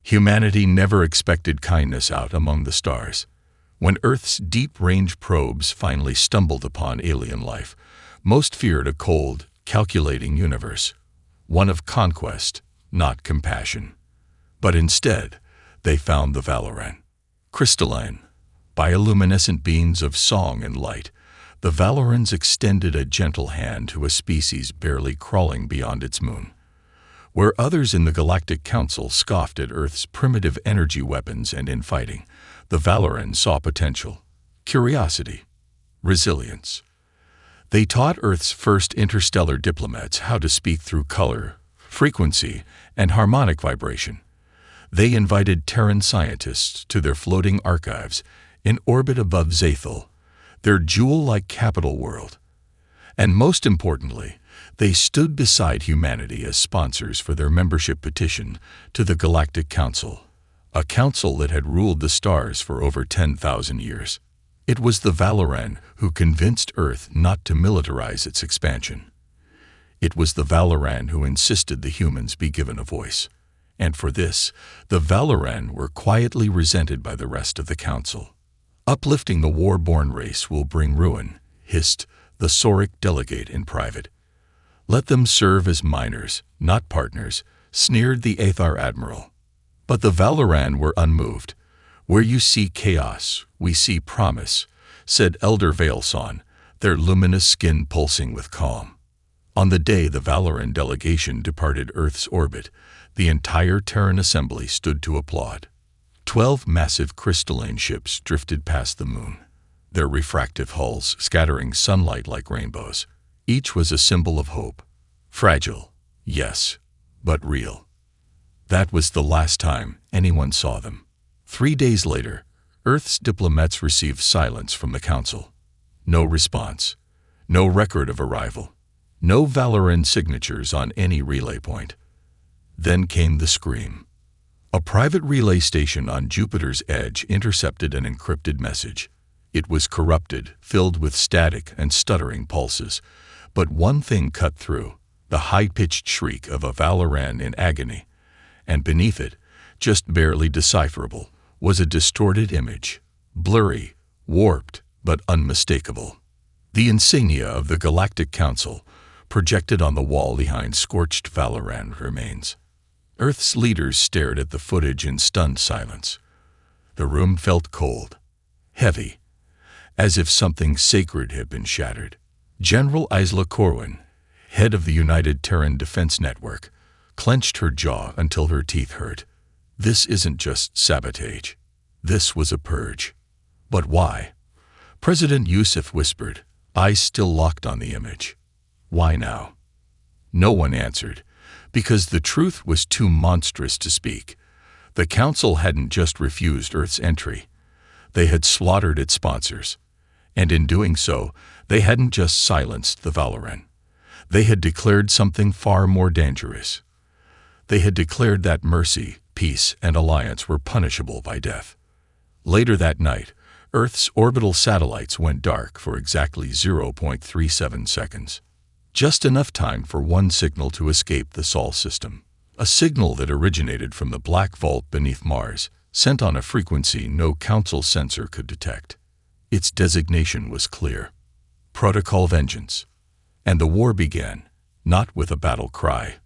Humanity never expected kindness out among the stars. When Earth's deep-range probes finally stumbled upon alien life, most feared a cold, calculating universe, one of conquest, not compassion. But instead, they found the Valoran. Crystalline, bioluminescent beings of song and light, the Valorans extended a gentle hand to a species barely crawling beyond its moon. Where others in the Galactic Council scoffed at Earth's primitive energy weapons and infighting, the Valoran saw potential, curiosity, resilience. They taught Earth's first interstellar diplomats how to speak through color, frequency, and harmonic vibration. They invited Terran scientists to their floating archives in orbit above Zathel, their jewel-like capital world. And most importantly, they stood beside humanity as sponsors for their membership petition to the Galactic Council, a council that had ruled the stars for over 10,000 years. It was the Valoran who convinced Earth not to militarize its expansion. It was the Valoran who insisted the humans be given a voice. And for this, the Valoran were quietly resented by the rest of the council. Uplifting the war-born race will bring ruin, hissed the Sauric delegate in private. Let them serve as minors, not partners, sneered the Aethar admiral. But the Valoran were unmoved. Where you see chaos, we see promise, said Elder Veilson, their luminous skin pulsing with calm. On the day the Valoran delegation departed Earth's orbit, the entire Terran assembly stood to applaud. 12 massive crystalline ships drifted past the moon, their refractive hulls scattering sunlight like rainbows. Each was a symbol of hope. Fragile, yes, but real. That was the last time anyone saw them. 3 days later, Earth's diplomats received silence from the Council. No response, no record of arrival, no Valoran signatures on any relay point. Then came the scream. A private relay station on Jupiter's edge intercepted an encrypted message. It was corrupted, filled with static and stuttering pulses. But one thing cut through, the high-pitched shriek of a Valoran in agony. And beneath it, just barely decipherable, was a distorted image, blurry, warped, but unmistakable. The insignia of the Galactic Council, projected on the wall behind scorched Valoran remains. Earth's leaders stared at the footage in stunned silence. The room felt cold, heavy, as if something sacred had been shattered. General Isla Corwin, head of the United Terran Defense Network, clenched her jaw until her teeth hurt. This isn't just sabotage. This was a purge. But why? President Yusuf whispered, eyes still locked on the image. Why now? No one answered, because the truth was too monstrous to speak. The Council hadn't just refused Earth's entry. They had slaughtered its sponsors. And in doing so, they hadn't just silenced the Valoran. They had declared something far more dangerous. They had declared that mercy, peace, and alliance were punishable by death. Later that night, Earth's orbital satellites went dark for exactly 0.37 seconds. Just enough time for one signal to escape the Sol system. A signal that originated from the black vault beneath Mars, sent on a frequency no Council sensor could detect. Its designation was clear. Protocol Vengeance. And the war began, not with a battle cry,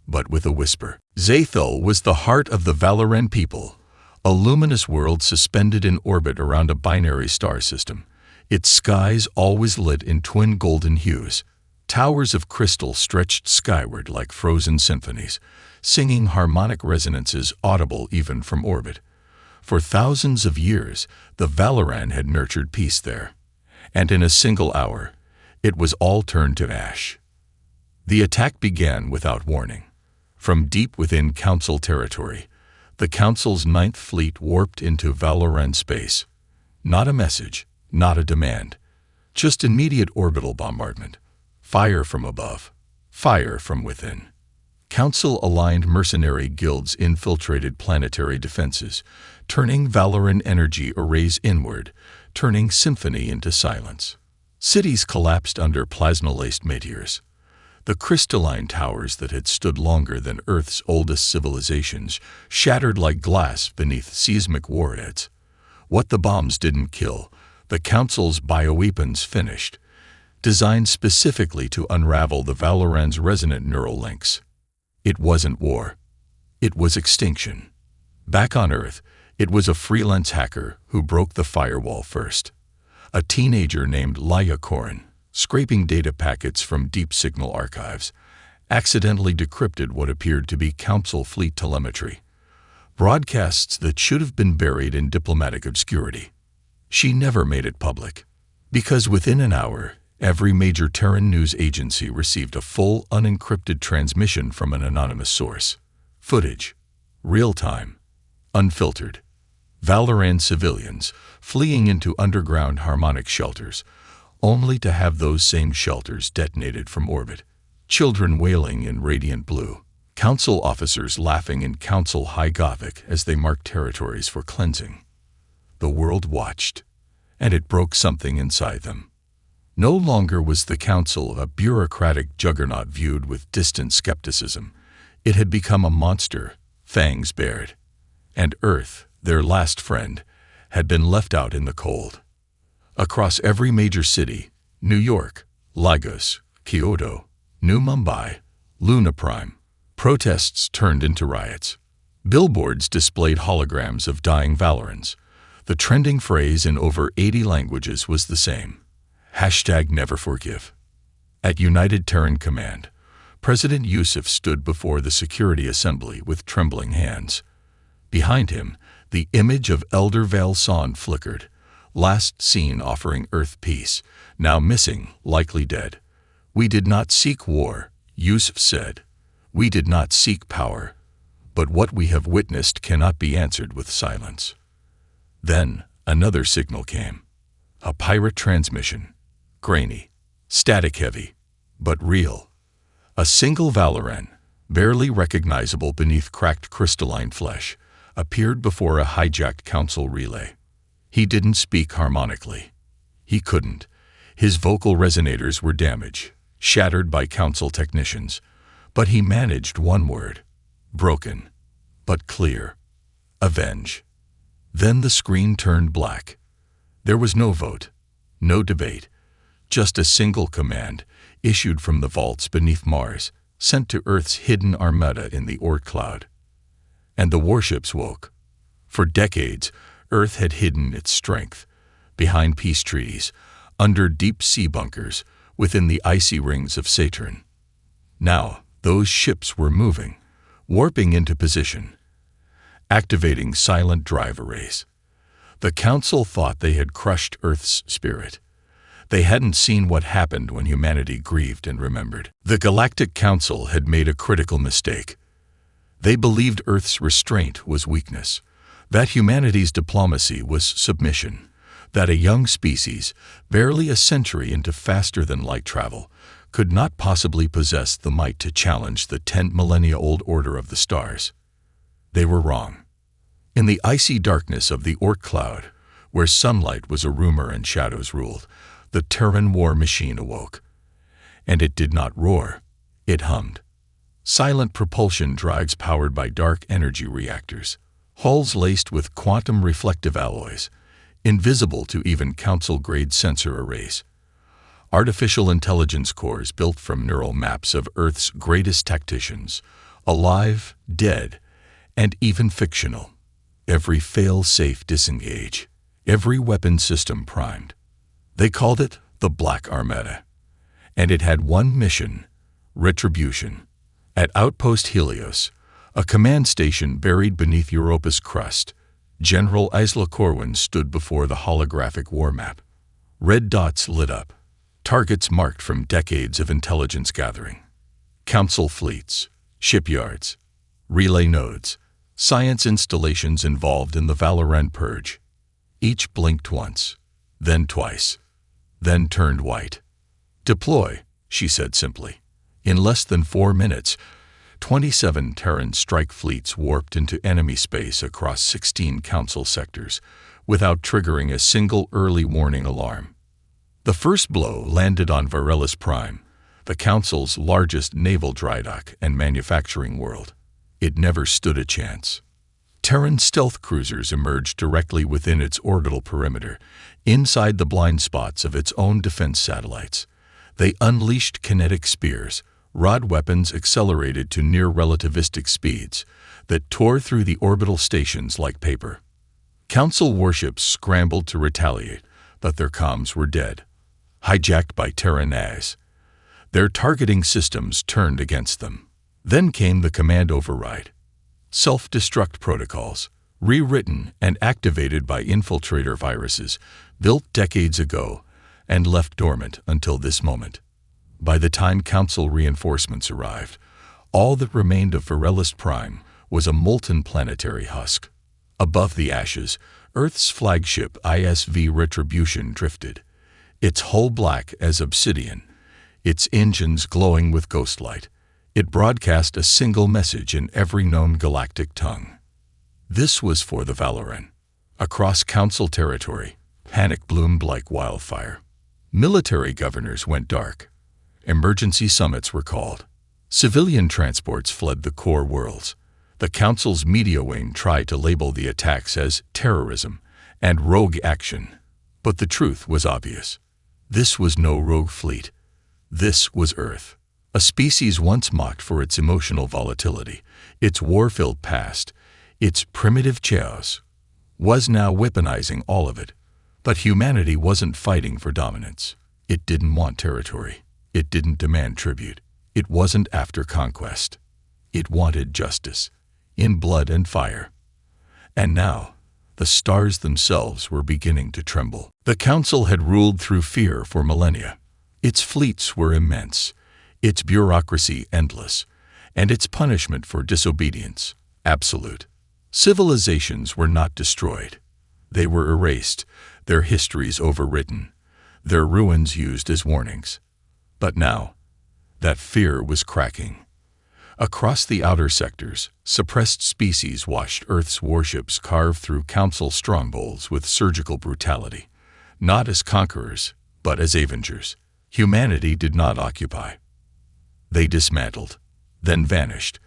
but with a whisper. Zathel was the heart of the Valoran people, a luminous world suspended in orbit around a binary star system, its skies always lit in twin golden hues. Towers of crystal stretched skyward like frozen symphonies, singing harmonic resonances audible even from orbit. For thousands of years, the Valoran had nurtured peace there, and in a single hour, it was all turned to ash. The attack began without warning. From deep within Council territory, the Council's 9th Fleet warped into Valoran space. Not a message, not a demand, just immediate orbital bombardment. Fire from above, fire from within. Council-aligned mercenary guilds infiltrated planetary defenses, turning Valoran energy arrays inward, turning symphony into silence. Cities collapsed under plasma-laced meteors. The crystalline towers that had stood longer than Earth's oldest civilizations shattered like glass beneath seismic warheads. What the bombs didn't kill, the Council's bioweapons finished, designed specifically to unravel the Valoran's resonant neural links. It wasn't war. It was extinction. Back on Earth, it was a freelance hacker who broke the firewall first. A teenager named Laya Korin, scraping data packets from deep signal archives, accidentally decrypted what appeared to be Council fleet telemetry, broadcasts that should have been buried in diplomatic obscurity. She never made it public, because within an hour, every major Terran news agency received a full, unencrypted transmission from an anonymous source. Footage, real-time, unfiltered. Valoran civilians fleeing into underground harmonic shelters, only to have those same shelters detonated from orbit. Children wailing in radiant blue. Council officers laughing in Council High Gothic as they marked territories for cleansing. The world watched, and it broke something inside them. No longer was the Council a bureaucratic juggernaut viewed with distant skepticism. It had become a monster, fangs bared. And Earth, their last friend, had been left out in the cold. Across every major city, New York, Lagos, Kyoto, New Mumbai, Luna Prime, protests turned into riots. Billboards displayed holograms of dying Valorans. The trending phrase in over 80 languages was the same. #NeverForgive. At United Terran Command, President Yusuf stood before the Security Assembly with trembling hands. Behind him, the image of Elder Valsan flickered, last seen offering Earth peace, now missing, likely dead. "We did not seek war," Yusuf said. "We did not seek power. But what we have witnessed cannot be answered with silence." Then another signal came. A pirate transmission. Grainy, static-heavy, but real. A single Valoran, barely recognizable beneath cracked crystalline flesh, appeared before a hijacked Council relay. He didn't speak harmonically. He couldn't. His vocal resonators were damaged, shattered by Council technicians. But he managed one word. Broken, but clear. Avenge. Then the screen turned black. There was no vote, no debate, just a single command, issued from the vaults beneath Mars, sent to Earth's hidden armada in the Oort cloud. And the warships woke. For decades, Earth had hidden its strength, behind peace treaties, under deep sea bunkers, within the icy rings of Saturn. Now, those ships were moving, warping into position, activating silent drive arrays. The Council thought they had crushed Earth's spirit. They hadn't seen what happened when humanity grieved and remembered. The Galactic Council had made a critical mistake. They believed Earth's restraint was weakness, that humanity's diplomacy was submission, that a young species, barely a century into faster-than-light travel, could not possibly possess the might to challenge the 10-millennia-old order of the stars. They were wrong. In the icy darkness of the Oort cloud, where sunlight was a rumor and shadows ruled, the Terran war machine awoke. And it did not roar, it hummed. Silent propulsion drives powered by dark energy reactors, hulls laced with quantum reflective alloys, invisible to even Council-grade sensor arrays. Artificial intelligence cores built from neural maps of Earth's greatest tacticians, alive, dead, and even fictional. Every fail-safe disengage, every weapon system primed. They called it the Black Armada, and it had one mission: retribution. At Outpost Helios, a command station buried beneath Europa's crust, General Isla Corwin stood before the holographic war map. Red dots lit up, targets marked from decades of intelligence gathering. Council fleets, shipyards, relay nodes, science installations involved in the Valoran purge. Each blinked once, then twice, then turned white. "Deploy," she said simply. In less than 4 minutes, 27 Terran strike fleets warped into enemy space across 16 Council sectors, without triggering a single early warning alarm. The first blow landed on Varellus Prime, the Council's largest naval drydock and manufacturing world. It never stood a chance. Terran stealth cruisers emerged directly within its orbital perimeter, inside the blind spots of its own defense satellites. They unleashed kinetic spears, rod weapons accelerated to near-relativistic speeds that tore through the orbital stations like paper. Council warships scrambled to retaliate, but their comms were dead, hijacked by Terran AIs. Their targeting systems turned against them. Then came the command override. Self-destruct protocols, rewritten and activated by infiltrator viruses, built decades ago and left dormant until this moment. By the time Council reinforcements arrived, all that remained of Virellus Prime was a molten planetary husk. Above the ashes, Earth's flagship ISV Retribution drifted, its hull black as obsidian, its engines glowing with ghostlight. It broadcast a single message in every known galactic tongue. This was for the Valoran. Across Council territory, panic bloomed like wildfire. Military governors went dark. Emergency summits were called. Civilian transports fled the core worlds. The Council's media wing tried to label the attacks as terrorism and rogue action. But the truth was obvious. This was no rogue fleet. This was Earth. A species once mocked for its emotional volatility, its war-filled past, its primitive chaos, was now weaponizing all of it. But humanity wasn't fighting for dominance. It didn't want territory. It didn't demand tribute. It wasn't after conquest. It wanted justice, in blood and fire. And now, the stars themselves were beginning to tremble. The Council had ruled through fear for millennia. Its fleets were immense, its bureaucracy endless, and its punishment for disobedience absolute. Civilizations were not destroyed. They were erased, their histories overwritten, their ruins used as warnings. But now, that fear was cracking. Across the outer sectors, suppressed species watched Earth's warships carve through Council strongholds with surgical brutality, not as conquerors, but as avengers. Humanity did not occupy. They dismantled, then vanished,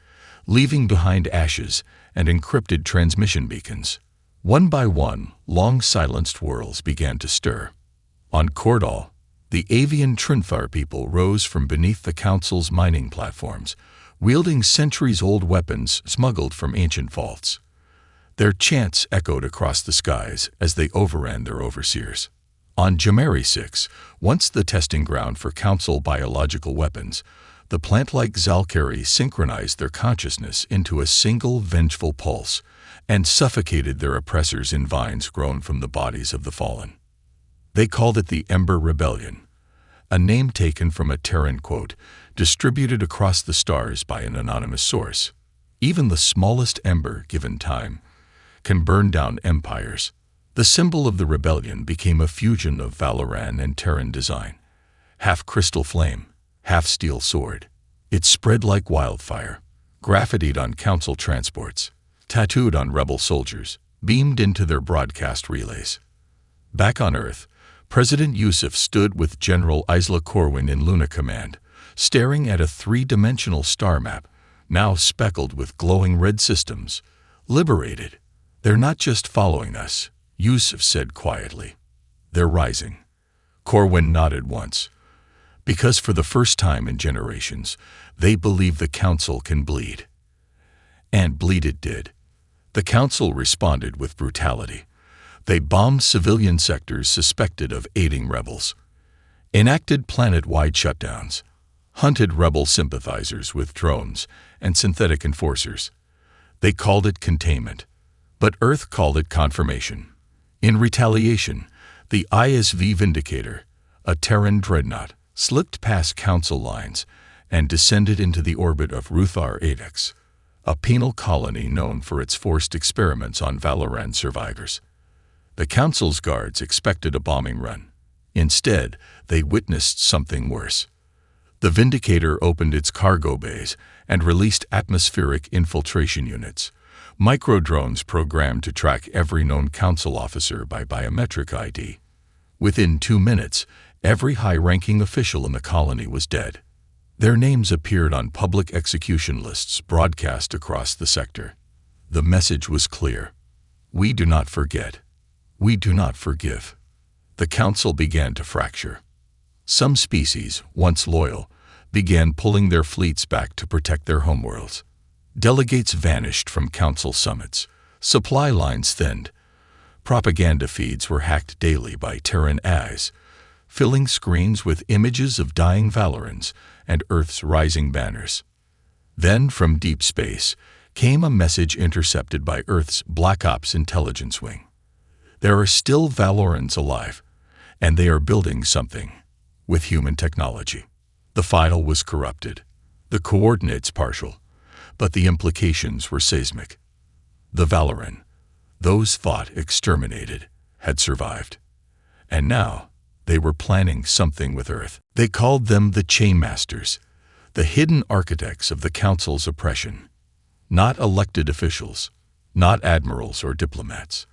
leaving behind ashes and encrypted transmission beacons. One by one, long-silenced worlds began to stir. On Cordal, the avian Trinthar people rose from beneath the Council's mining platforms, wielding centuries-old weapons smuggled from ancient vaults. Their chants echoed across the skies as they overran their overseers. On Jamari 6, once the testing ground for Council biological weapons, the plant-like Zalkari synchronized their consciousness into a single vengeful pulse and suffocated their oppressors in vines grown from the bodies of the fallen. They called it the Ember Rebellion, a name taken from a Terran quote distributed across the stars by an anonymous source. Even the smallest ember, given time, can burn down empires. The symbol of the rebellion became a fusion of Valoran and Terran design, half crystal flame, half steel sword. It spread like wildfire, graffitied on Council transports, tattooed on rebel soldiers, beamed into their broadcast relays. Back on Earth, President Yusuf stood with General Isla Corwin in Luna Command, staring at a three-dimensional star map, now speckled with glowing red systems. Liberated. They're not just following us, Yusuf said quietly. They're rising. Corwin nodded once. Because for the first time in generations, they believe the Council can bleed. And bleed it did. The Council responded with brutality. They bombed civilian sectors suspected of aiding rebels, enacted planet-wide shutdowns, hunted rebel sympathizers with drones and synthetic enforcers. They called it containment, but Earth called it confirmation. In retaliation, the ISV Vindicator, a Terran dreadnought, slipped past Council lines and descended into the orbit of Ruthar Adex, a penal colony known for its forced experiments on Valoran survivors. The Council's guards expected a bombing run. Instead, they witnessed something worse. The Vindicator opened its cargo bays and released atmospheric infiltration units, microdrones programmed to track every known Council officer by biometric ID. Within 2 minutes, every high-ranking official in the colony was dead. Their names appeared on public execution lists broadcast across the sector. The message was clear. We do not forget. We do not forgive. The council began to fracture. Some species, once loyal, began pulling their fleets back to protect their homeworlds. Delegates vanished from council summits. Supply lines thinned. Propaganda feeds were hacked daily by Terran eyes, filling screens with images of dying Valorans and Earth's rising banners. Then, from deep space, came a message intercepted by Earth's Black Ops intelligence wing. There are still Valorans alive, and they are building something with human technology. The file was corrupted, the coordinates partial, but the implications were seismic. The Valoran, those thought exterminated, had survived. And now, they were planning something with Earth. They called them the Chainmasters, the hidden architects of the Council's oppression. Not elected officials, not admirals or diplomats.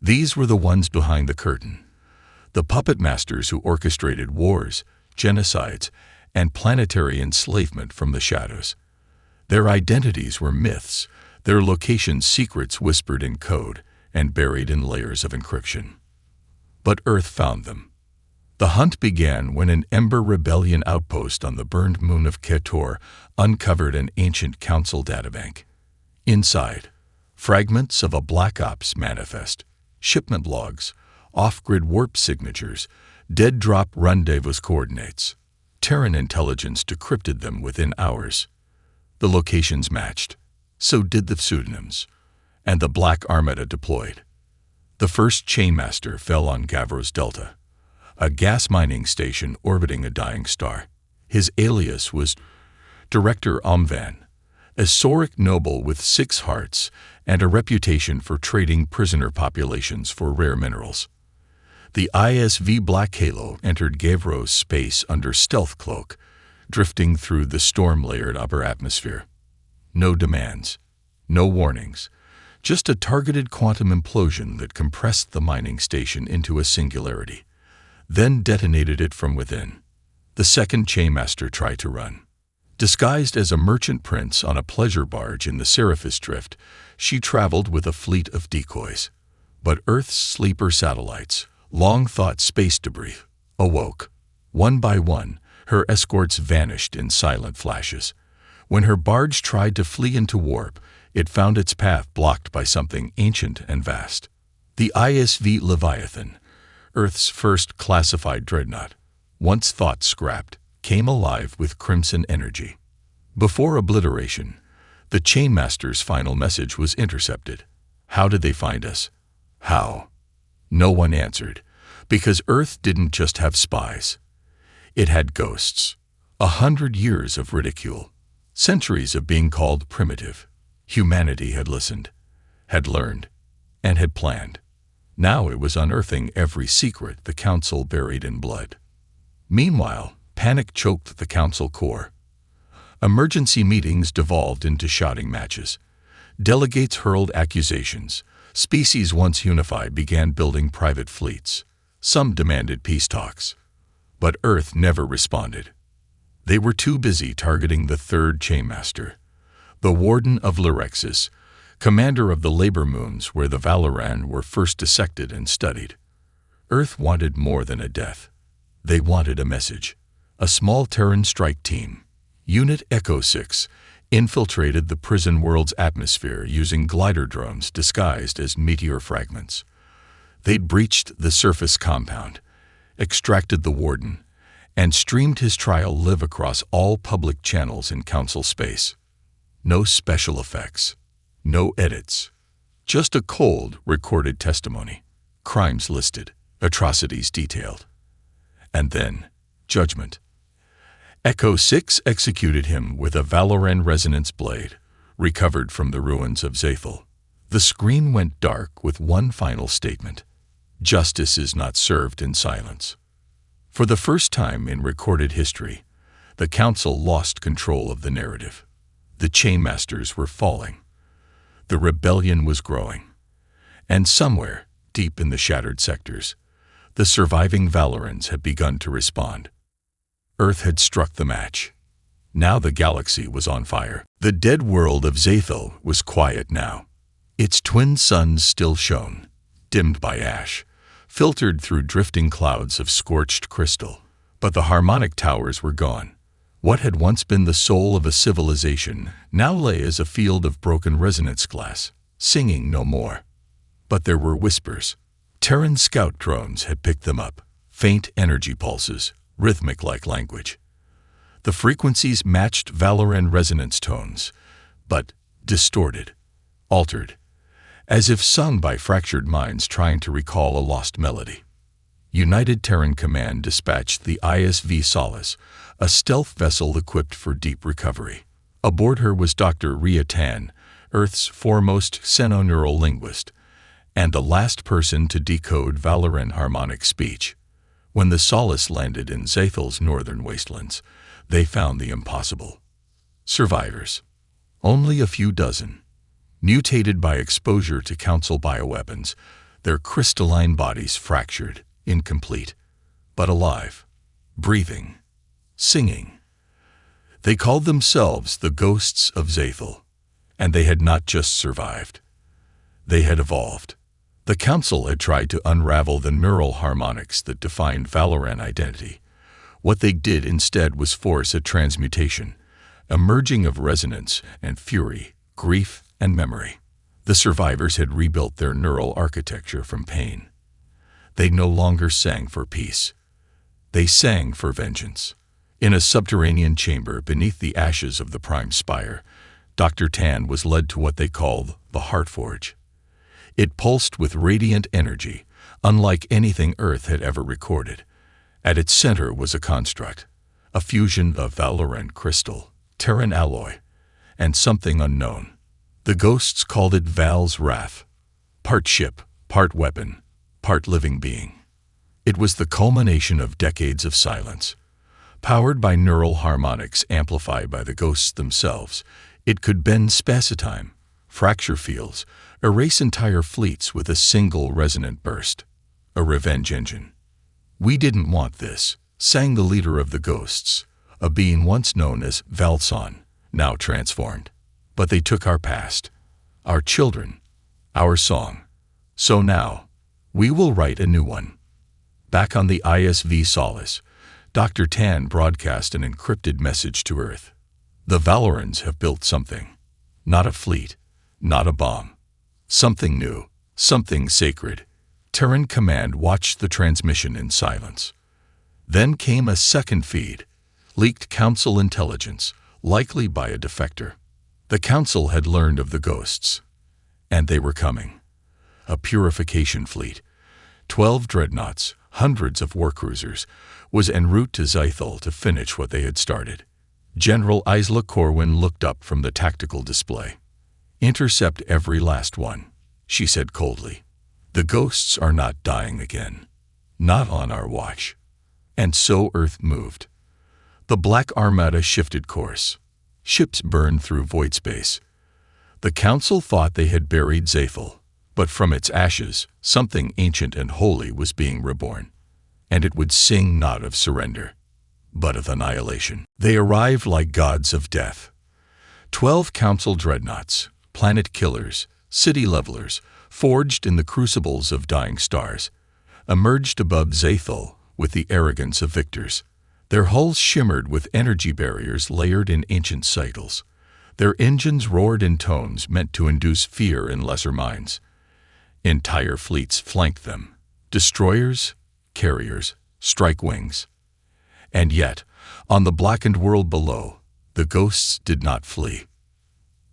These were the ones behind the curtain, the puppet masters who orchestrated wars, genocides, and planetary enslavement from the shadows. Their identities were myths, their locations secrets whispered in code and buried in layers of encryption. But Earth found them. The hunt began when an Ember Rebellion outpost on the burned moon of Ketor uncovered an ancient council databank. Inside, fragments of a Black Ops manifest, shipment logs, off-grid warp signatures, dead drop rendezvous coordinates. Terran intelligence decrypted them within hours. The locations matched. So did the pseudonyms. And the Black Armada deployed. The first Chainmaster fell on Gavros Delta, a gas mining station orbiting a dying star. His alias was Director Omvan, a Sauric noble with 6 hearts and a reputation for trading prisoner populations for rare minerals. The ISV Black Halo entered Gavros space under stealth cloak, drifting through the storm-layered upper atmosphere. No demands, no warnings, just a targeted quantum implosion that compressed the mining station into a singularity, then detonated it from within. The second Chainmaster tried to run. Disguised as a merchant prince on a pleasure barge in the Seraphis Drift, she traveled with a fleet of decoys. But Earth's sleeper satellites, long-thought space debris, awoke. One by one, her escorts vanished in silent flashes. When her barge tried to flee into warp, it found its path blocked by something ancient and vast. The ISV Leviathan, Earth's first classified dreadnought, once thought scrapped, came alive with crimson energy. Before obliteration, the Chainmaster's final message was intercepted. How did they find us? How? No one answered, because Earth didn't just have spies. It had ghosts. 100 years of ridicule. Centuries of being called primitive. Humanity had listened, had learned, and had planned. Now it was unearthing every secret the Council buried in blood. Meanwhile, panic choked the Council core. Emergency meetings devolved into shouting matches. Delegates hurled accusations. Species once unified began building private fleets. Some demanded peace talks. But Earth never responded. They were too busy targeting the third Chainmaster, the Warden of Lyrexis, commander of the labor moons where the Valoran were first dissected and studied. Earth wanted more than a death. They wanted a message. A small Terran strike team, Unit Echo 6, infiltrated the prison world's atmosphere using glider drones disguised as meteor fragments. They'd breached the surface compound, extracted the Warden, and streamed his trial live across all public channels in Council space. No special effects, no edits, just a cold, recorded testimony, crimes listed, atrocities detailed. And then, judgment. Echo 6 executed him with a Valoran resonance blade, recovered from the ruins of Zathel. The screen went dark with one final statement. Justice is not served in silence. For the first time in recorded history, the Council lost control of the narrative. The Chainmasters were falling. The rebellion was growing. And somewhere, deep in the shattered sectors, the surviving Valorans had begun to respond. Earth had struck the match. Now the galaxy was on fire. The dead world of Zathil was quiet now. Its twin suns still shone, dimmed by ash, filtered through drifting clouds of scorched crystal. But the harmonic towers were gone. What had once been the soul of a civilization now lay as a field of broken resonance glass, singing no more. But there were whispers. Terran scout drones had picked them up, faint energy pulses, rhythmic like language. The frequencies matched Valoran resonance tones, but distorted, altered, as if sung by fractured minds trying to recall a lost melody. United Terran Command dispatched the HFY Solace, a stealth vessel equipped for deep recovery. Aboard her was Dr. Ria Tan, Earth's foremost xenoneural linguist, and the last person to decode Valoran harmonic speech. When the Solace landed in Zathil's northern wastelands, they found the impossible. Survivors. Only a few dozen. Mutated by exposure to Council bioweapons, their crystalline bodies fractured, incomplete, but alive, breathing, singing. They called themselves the ghosts of Zathil, and they had not just survived. They had evolved. The Council had tried to unravel the neural harmonics that defined Valoran identity. What they did instead was force a transmutation, a merging of resonance and fury, grief and memory. The survivors had rebuilt their neural architecture from pain. They no longer sang for peace. They sang for vengeance. In a subterranean chamber beneath the ashes of the Prime Spire, Dr. Tan was led to what they called the Heart Forge. It pulsed with radiant energy, unlike anything Earth had ever recorded. At its center was a construct, a fusion of Valoran crystal, Terran alloy, and something unknown. The ghosts called it Val's Wrath, part ship, part weapon, part living being. It was the culmination of decades of silence. Powered by neural harmonics amplified by the ghosts themselves, it could bend spacetime, fracture fields, erase entire fleets with a single resonant burst. A revenge engine. "We didn't want this," sang the leader of the ghosts, a being once known as Valsan, now transformed. "But they took our past, our children, our song. So now, we will write a new one." Back on the HFY Solace, Dr. Tan broadcast an encrypted message to Earth. "The Valorans have built something. Not a fleet, not a bomb. Something new, something sacred." Terran Command watched the transmission in silence. Then came a second feed, leaked Council intelligence, likely by a defector. The Council had learned of the ghosts, and they were coming. A purification fleet, 12 dreadnoughts, hundreds of warcruisers, was en route to Zathil to finish what they had started. General Isla Corwin looked up from the tactical display. "Intercept every last one," she said coldly. "The ghosts are not dying again. Not on our watch." And so Earth moved. The Black Armada shifted course. Ships burned through void space. The Council thought they had buried Zathil, but from its ashes, something ancient and holy was being reborn. And it would sing not of surrender, but of annihilation. They arrived like gods of death. 12 Council dreadnoughts, planet killers, city levelers, forged in the crucibles of dying stars, emerged above Zathil with the arrogance of victors. Their hulls shimmered with energy barriers layered in ancient cycles. Their engines roared in tones meant to induce fear in lesser minds. Entire fleets flanked them. Destroyers, carriers, strike wings. And yet, on the blackened world below, the ghosts did not flee.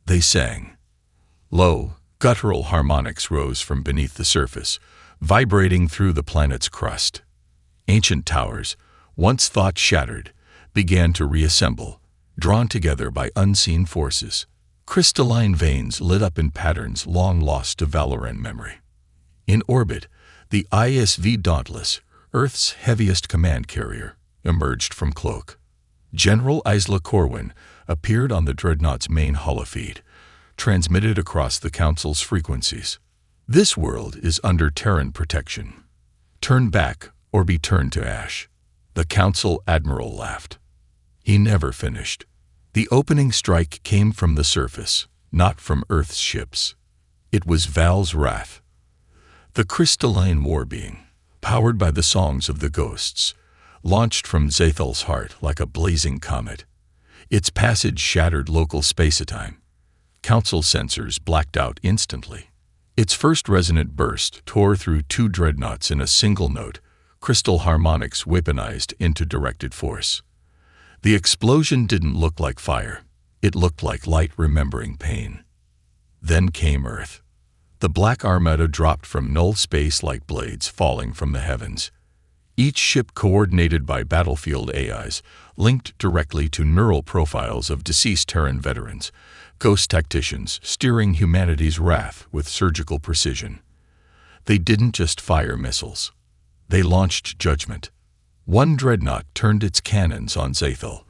They sang. Low, guttural harmonics rose from beneath the surface, vibrating through the planet's crust. Ancient towers, once thought shattered, began to reassemble, drawn together by unseen forces. Crystalline veins lit up in patterns long lost to Valoran memory. In orbit, the HFY Dauntless, Earth's heaviest command carrier, emerged from cloak. General Isla Corwin appeared on the dreadnought's main holofeed, transmitted across the Council's frequencies. "This world is under Terran protection. Turn back or be turned to ash." The Council Admiral laughed. He never finished. The opening strike came from the surface, not from Earth's ships. It was Val's Wrath, the crystalline war being, powered by the songs of the ghosts, launched from Zathel's heart like a blazing comet. Its passage shattered local space-time. Council sensors blacked out instantly. Its first resonant burst tore through 2 dreadnoughts in a single note, crystal harmonics weaponized into directed force. The explosion didn't look like fire. It looked like light remembering pain. Then came Earth. The Black Armada dropped from null space like blades falling from the heavens. Each ship coordinated by battlefield AIs, linked directly to neural profiles of deceased Terran veterans, ghost tacticians steering humanity's wrath with surgical precision. They didn't just fire missiles. They launched judgment. One dreadnought turned its cannons on Zathel,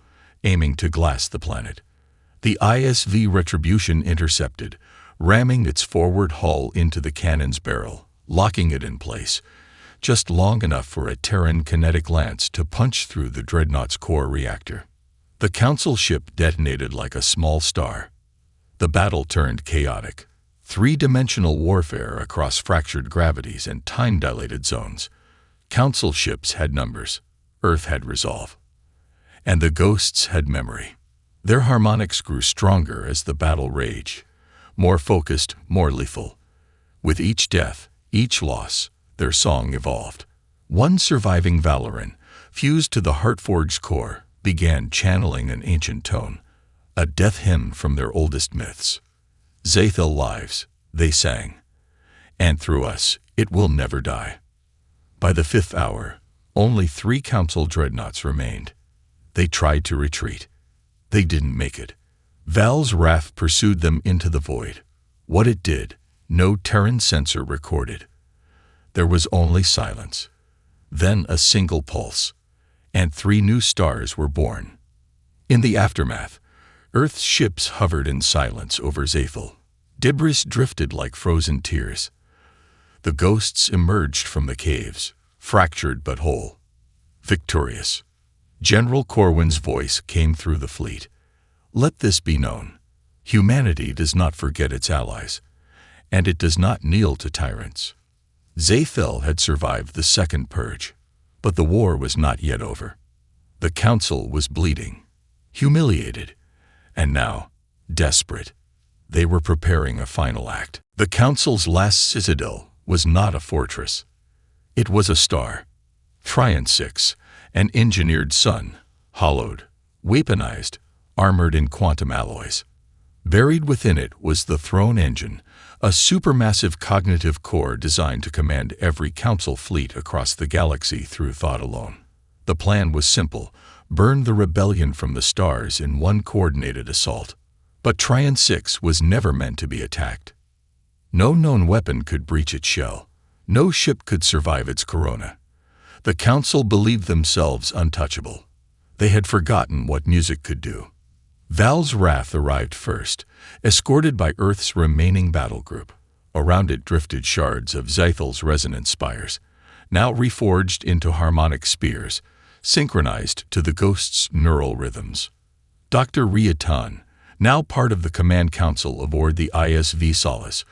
aiming to glass the planet. The ISV Retribution intercepted, ramming its forward hull into the cannon's barrel, locking it in place, just long enough for a Terran kinetic lance to punch through the dreadnought's core reactor. The Council ship detonated like a small star. The battle turned chaotic. 3-dimensional warfare across fractured gravities and time-dilated zones. Council ships had numbers. Earth had resolve. And the ghosts had memory. Their harmonics grew stronger as the battle raged. More focused, more lethal. With each death, each loss, their song evolved. One surviving Valoran, fused to the Heartforged core, began channeling an ancient tone, a death hymn from their oldest myths. Zathel lives, they sang, and through us it will never die. By the 5th hour, only 3 Council dreadnoughts remained. They tried to retreat. They didn't make it. Val's wrath pursued them into the void. What it did, no Terran sensor recorded. There was only silence. Then a single pulse, and 3 new stars were born. In the aftermath, Earth's ships hovered in silence over Zathel. Debris drifted like frozen tears. The ghosts emerged from the caves, fractured but whole. Victorious. General Corwin's voice came through the fleet. Let this be known. Humanity does not forget its allies, and it does not kneel to tyrants. Zathel had survived the second purge, but the war was not yet over. The Council was bleeding, humiliated, and now, desperate. They were preparing a final act. The Council's last citadel was not a fortress. It was a star. Tryon 6, an engineered sun, hollowed, weaponized, armored in quantum alloys. Buried within it was the Throne Engine, a supermassive cognitive core designed to command every Council fleet across the galaxy through thought alone. The plan was simple: burn the rebellion from the stars in one coordinated assault. But Tryon 6 was never meant to be attacked. No known weapon could breach its shell. No ship could survive its corona. The Council believed themselves untouchable. They had forgotten what music could do. Val's wrath arrived first, escorted by Earth's remaining battle group. Around it drifted shards of Zathel's resonant spires, now reforged into harmonic spears, synchronized to the ghosts' neural rhythms. Dr. Riatan, now part of the Command Council aboard the ISV Solace,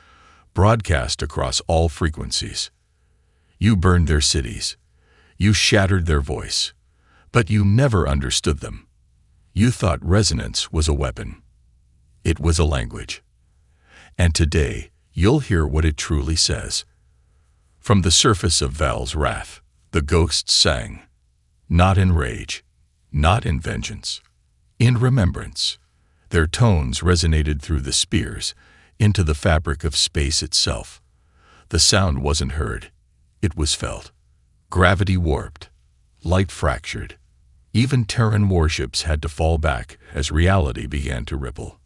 broadcast across all frequencies. You burned their cities. You shattered their voice. But you never understood them. You thought resonance was a weapon. It was a language. And today, you'll hear what it truly says. From the surface of Val's wrath, the ghosts sang, not in rage, not in vengeance, in remembrance. Their tones resonated through the spears, into the fabric of space itself. The sound wasn't heard. It was felt. Gravity warped. Light fractured. Even Terran warships had to fall back as reality began to ripple.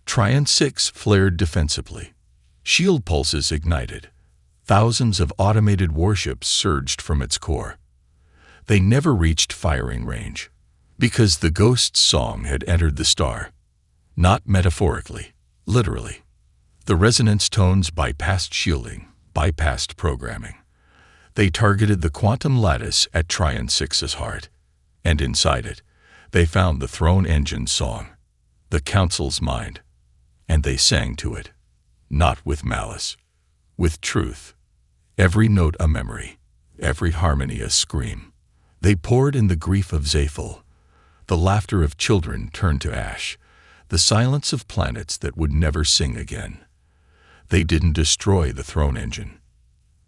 Tryon 6 flared defensively. Shield pulses ignited. Thousands of automated warships surged from its core. They never reached firing range, because the Ghost's song had entered the star. Not metaphorically, literally. The resonance tones bypassed shielding, bypassed programming. They targeted the quantum lattice at Tryon 6's heart, and inside it, they found the Throne Engine's song. the Council's mind, and they sang to it, not with malice, with truth, every note a memory, every harmony a scream. They poured in the grief of Zaphel, the laughter of children turned to ash, the silence of planets that would never sing again. They didn't destroy the throne engine.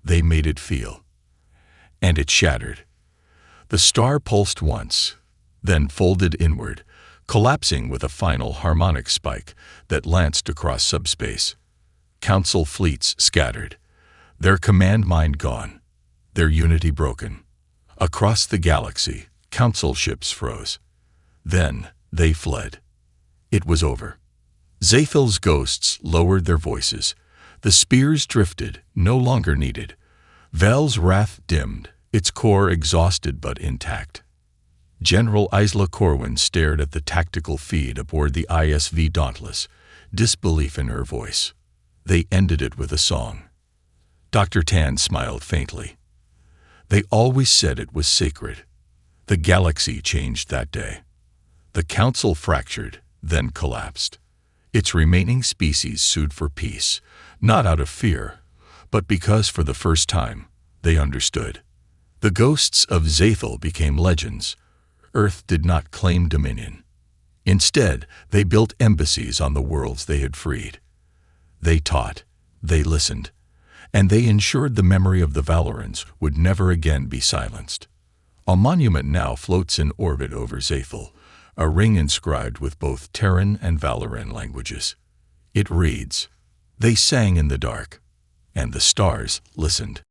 They made it feel. And it shattered. The star pulsed once, then folded inward, collapsing with a final harmonic spike that lanced across subspace. Council fleets scattered, their command mind gone, their unity broken. Across the galaxy, Council ships froze. Then they fled. It was over. Zaphel's ghosts lowered their voices. The spears drifted, no longer needed. Vel's wrath dimmed, its core exhausted but intact. General Isla Corwin stared at the tactical feed aboard the ISV Dauntless, disbelief in her voice. They ended it with a song. Dr. Tan smiled faintly. They always said it was sacred. The galaxy changed that day. The Council fractured, then collapsed. Its remaining species sued for peace, not out of fear, but because for the first time they understood. The ghosts of Zaphel became legends. Earth did not claim dominion. Instead, they built embassies on the worlds they had freed. They taught, they listened, and they ensured the memory of the Valorans would never again be silenced. A monument now floats in orbit over Zaphel, a ring inscribed with both Terran and Valoran languages. It reads, "They sang in the dark, and the stars listened."